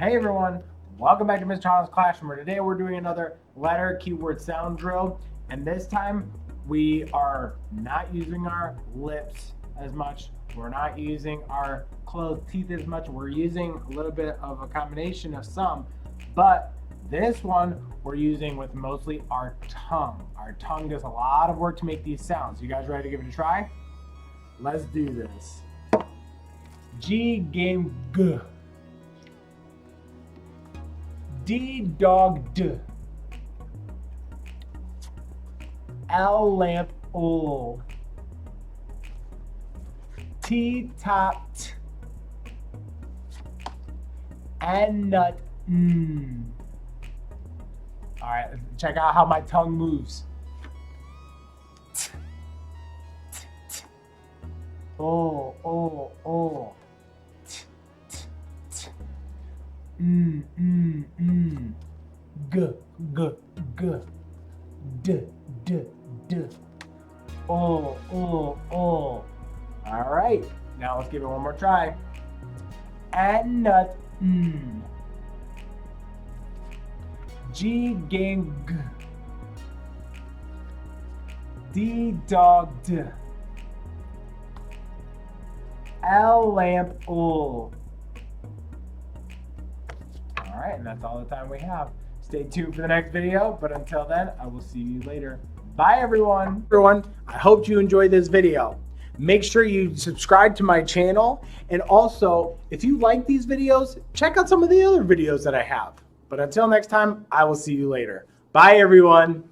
Hey everyone, welcome back to Mr. Holland's Classroom, where today we're doing another letter keyword sound drill, and this time we are not using our lips as much, we're not using our closed teeth as much, we're using a little bit of a combination of some, but this one we're using with mostly our tongue. Our tongue does a lot of work to make these sounds. You guys ready to give it a try? Let's do this. G game G. D dog D. L lamp ol. T top T. N nut N. All right, check out how my tongue moves. T, t, t. Oh, oh, oh. T, t, t. G, g, g. D, d, d. Oh, oh, oh. All right, now let's give it one more try. N nut N. G gang G. D dog D. L lamp ol. All right, and that's all the time we have. Stay tuned for the next video, but until then, I will see you later. Bye, everyone. Everyone, I hope you enjoyed this video. Make sure you subscribe to my channel, and also, if you like these videos, check out some of the other videos that I have. But until next time, I will see you later. Bye, everyone.